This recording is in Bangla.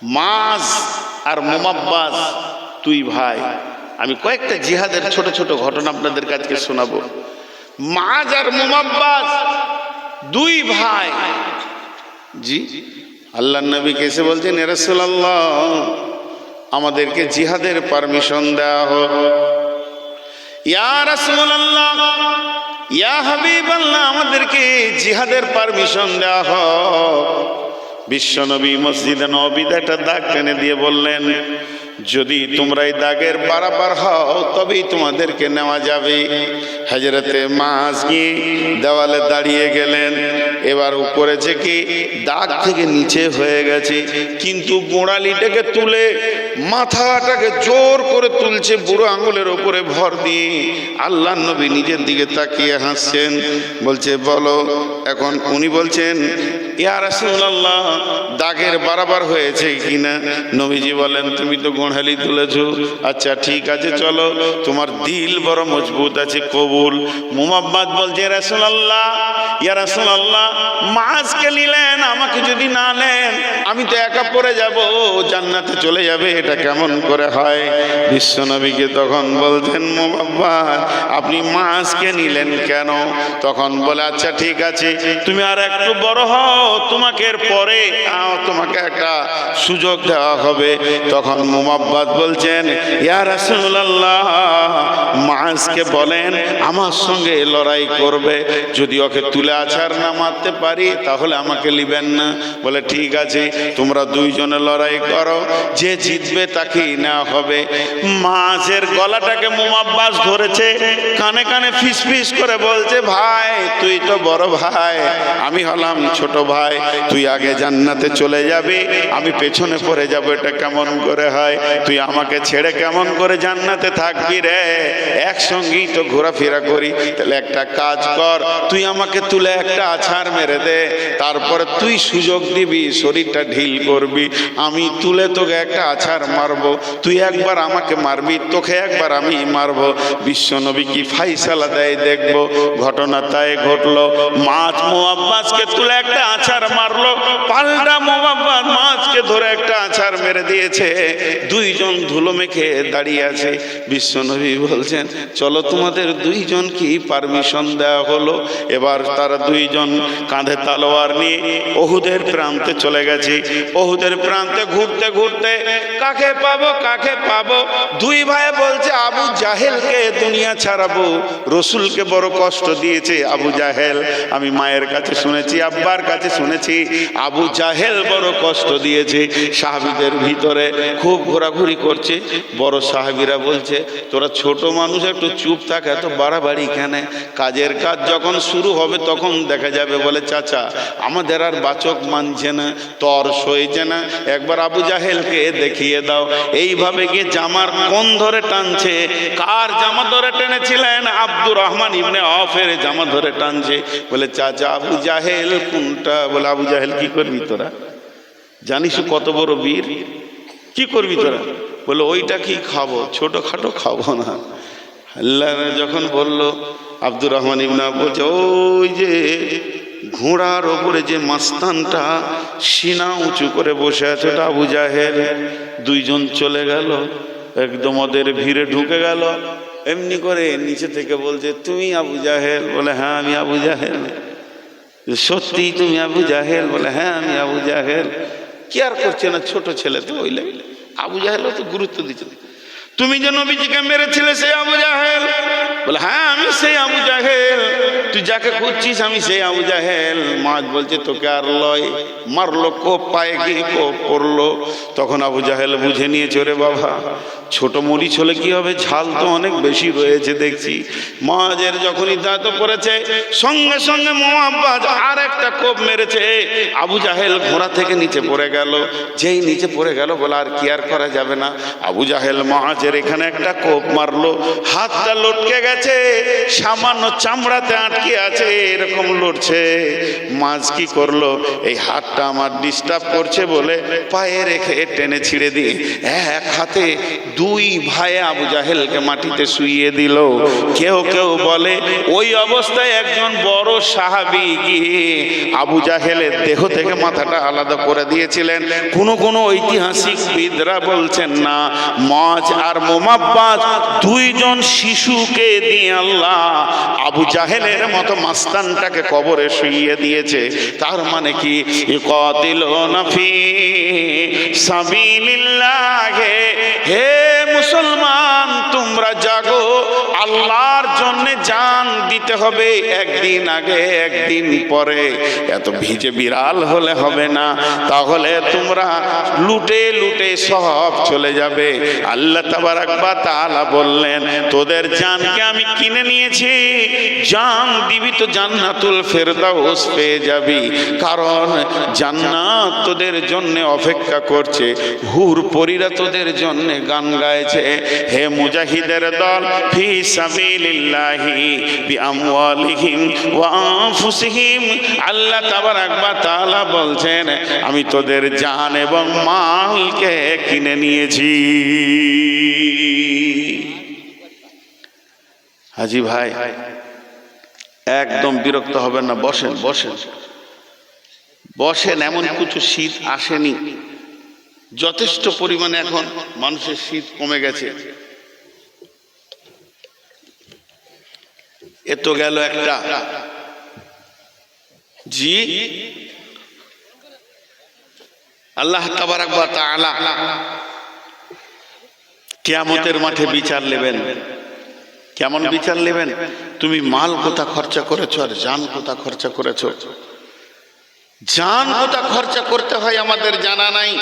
মাজ আর মুমাব্বাজ দুই ভাই। আমি কয়েকটা জিহাদের ছোট ছোট ঘটনা আপনাদের কাছে শোনাবো। মাজ আর মুমাব্বাজ দুই ভাই। জি, আল্লাহর নবী এসে বলছেন, ইয়া রাসূলুল্লাহ, আমাদেরকে জিহাদের পারমিশন দেওয়া হোক। ইয়া রাসূলুল্লাহ, ইয়া হাবিবাল্লাহ, আমাদেরকে জিহাদের পারমিশন দেওয়া হোক। বিশ্বনবী মসজিদে নববীতে একটা দাগ টেনে দিয়ে বললেন, যদি তোমরা এই দাগের পারাপার হও তবেই তোমাদেরকে নেওয়া যাবে। হযরতে মাজ গিয়ে দেওয়ালে দাঁড়িয়ে গেলেন। এবার উপরে কি দাগ থেকে নিচে হয়ে গেছে, কিন্তু গোড়ালিটাকে তুলে মাথাটাকে জোর করে তুলছে বুড়ো আঙুলের উপরে ভর দিয়ে। আল্লাহর নবী নিজের দিকে তাকিয়ে হাসছেন, বলছে বলো এখন। উনি বলছেন, ইয়া রাসূলুল্লাহ, দাগের বরাবর হয়েছে কিনা? নবীজি বলেন, তুমি তো গোড়ালি তুলেছো, আচ্ছা ঠিক আছে চলো, তোমার দিল বড় মজবুত আছে, কবুল। মুমাব্বাদ বলছে, রাসূলুল্লাহ, ইয়া রাসূলুল্লাহ, মাজকে নিলেন, আমাকে যদি না নেন আমি তো একা পড়ে যাব, জান্নাতে চলে যাবে, এটা কেমন করে হয়? বিশ্বনবীকে তখন বলছেন, মুমাব্বাদ, আপনি মাজকে নিলেন কেন? তখন বলে, আচ্ছা ঠিক আছে, তুমি আর একটু বড় হও, তোমাকে এর পরে তোমাকে একটা সুযোগ দেওয়া হবে। তখন মুমাব্বাদ বলছেন, ইয়া রাসূলুল্লাহ, মাজকে বলেন আমার সঙ্গে লড়াই করবে, যদি ওকে তুলে আছাড় না মারতে পারি তাহলে আমাকে নিবেন না। বলে ঠিক আছে, তোমরা দুইজনে লড়াই করো, যে জিতবে তাকেই নেওয়া হবে। মাঝের গলাটাকে মুমাব্বাস ধরেছে, কানে কানে ফিস ফিস করে বলছে, ভাই তুই তো বড় ভাই, আমি হলাম ছোট ভাই, তুই আগে জান্নাতে চলে যাবি, আমি পেছনে পড়ে যাব, এটা কেমন করে হয়? তুই আমাকে ছেড়ে কেমন করে জান্নাতে থাকবি রে? একসঙ্গেই তো ঘোরাফেরা করি, তাহলে একটা কাজ কর, তুই আমাকে তুলে একটা আছাড় মেরে দে, তারপরে তুই সুযোগ দিবি, শরীরটা ঢিল করবি, আমি তুলে তোকে একটা আছাড় মারবো, তুই একবার আমাকে মারবি, তোকে একবার আমি মারবো। বিশ্বনবী কি ফাইসালা দেয় দেখবো। ঘটনা তাই ঘটলো, মাছ মুআব্বাসকে তুলে একটা আছাড় মারলো, পাল্টা মুআব্বাস মাছকে ধরে একটা আছাড় মেরে দিয়েছে। দুইজন ধুলো মেখে দাঁড়িয়ে আছে। বিশ্বনবী বলছেন, চলো তোমাদের দুইজন কি পারমিশন দেওয়া হলো। এবার তারা দুইজন কাঁধে তালোয়ার নিয়ে ওহুদের প্রান্তে চলে গেছে। ওহুদের প্রান্তে ঘুরতে ঘুরতে কাকে পাবো কাকে পাবো, দুই ভাই বলছে আবু জাহেলকে দুনিয়া ছাড়াবো, রসুলকে বড় কষ্ট দিয়েছে আবু জাহেল। আমি মায়ের কাছে শুনেছি, আব্বার কাছে শুনেছি, আবু জাহেল বড় কষ্ট দিয়েছে। সাহাবীদের ভিতরে খুব ঘোরাঘুরি করছে। বড় সাহাবীরা বলছে, তোরা ছোট মানুষ, একটু চুপ থাক, এত বাড়াবাড়ি কেন? কাজের কাজ যখন শুরু হবে তখন দেখা যাবে। বলে চাচা, আমাদের আর বাচক মানছে না, তর সইছে না, একবার আবু জাহেলকে দেখিয়ে দাও। এইভাবে গিয়ে জামার কোন ধরে টানছে। কার জামা ধরে টেনেছিলেন? আব্দুর রহমান ইবনে আওফের জামা ধরে টানছে। বলে চাচা, আবু জাহেল কোনটা? বলে আবু জাহেল কি করবি তোরা? জানিস কত বড় বীর, কি করবি তোরা? বলে ওইটা কি খাবো, ছোটখাটো খাবো না। আল্লাহ যখন বলল, আব্দুর রহমান ইবনে আওফ বলছে, ওই যে ঘোড়ার ওপরে যে মাস্তানটা সিনা উঁচু করে বসে আছে, ওটা আবু জাহেল। দুইজন চলে গেল, একদম ওদের ভিড়ে ঢুকে গেল। এমনি করে নিচে থেকে বলছে, তুমি আবু জাহেল? বলে হ্যাঁ আমি আবু জাহেল। সত্যি তুমি আবু জাহেল? বলে হ্যাঁ আমি আবু জাহেল। কি আর করছে না, ছোট ছেলে তো, ওই লেগে আবু জাহেলও তো গুরুত্ব দিচ্ছে। তুমি যে নবীজিকে মেরেছিলে সেই আবু জাহেল? বলে হ্যাঁ আমি সেই আবু জাহেল। তুই যাকে খুঁজছিস আমি সেই আবু জাহেল। মাছ বলছে, তোকে আর লয়, মারলো, কোপ পায়ে গিয়ে কোপ পড়লো। তখন আবু জাহেল বুঝে নিয়েছে, রে বাবা, ছোট মরিচ হলে কি হবে, ঝাল তো অনেক বেশি রয়েছে দেখছি। মাঝের যখনই দাঁত পড়েছে, সঙ্গে সঙ্গে মুআব্বাস আর একটা কোপ মেরেছে। আবু জাহেল ঘোড়া থেকে নিচে পড়ে গেল। যেই নিচে পড়ে গেল, বলে আর কি আর করা যাবে না। আবু জাহেল মাঝের এখানে একটা কোপ মারলো, হাতটা লটকে গেছে, সামান্য চামড়াতে আটকে আছে, এরকম লড়ছে। মাছ কি করলো, এই হাতটা আমার ডিস্টার্ব করছে বলে পায়ে রেখে টেনে ছিঁড়ে দিয়ে এক হাতে দুই ভাই আবু জাহেলকে মাটিতে শুইয়ে দিল। কেউ কেউ বলে ওই অবস্থায় একজন বড় সাহাবী গিয়ে আবু জাহেলের দেহ থেকে মাথাটা আলাদা করে দিয়েছিলেন। কোন ঐতিহাসিকবিদরা বলছেন না, মাজ আর মুমাব্বাজ দুইজন শিশুকে দিয়ে আল্লাহ আবু জাহেলের মতো মাস্তানটাকে কবরে শুইয়ে দিয়েছে। তার মানে কি, ইকাতিলুনা ফি সাবিলিল্লাহ, হে মুসলমান তোমরা জাগো, আল্লাহর জন্য জান দিতে হবে, একদিন আগে একদিন পরে। এত ভিজে বিড়াল হলে হবে না, তাহলে তোমরা লুটে লুটে সব চলে যাবে। আল্লাহ তাবারাক ওয়া তাআলা বললেন, তোদের জানকে আমি কিনে নিয়েছি, জান দিবি তো জান্নাতুল ফেরদাউস পেয়ে যাবি, কারণ জান্নাত তোদের জন্য অপেক্ষা করছে, হুর পরীরা তোদের জন্য গান গাইছে। হে মুজাহিদের দল, ফি সাবিলিল্লাহি বিআমওয়ালিহিম ওয়া আনফুসিহিম, আল্লাহ তাবারাক ওয়া তাআলা বলছেন আমি তোদের জান এবং মালকে কিনে নিয়েছি। হাজি ভাই একদম বিরক্ত হবেন না, বসেন বসেন বসেন। এমন কিছু শীত আসেনি, যথেষ্ট পরিমাণে এখন মানুষের শীত কমে গেছে। এ তো গেল একটা। জি, আল্লাহ তাবারাক ওয়া তাআলা কিয়ামতের মাঠে বিচার নেবেন। কেমন বিচার নেবেন? তুমি মাল কোথা খরচা করেছো আর জান কোথা খরচা করেছো। জান কোথা খরচা করতে হয় আমাদের জানা নাই।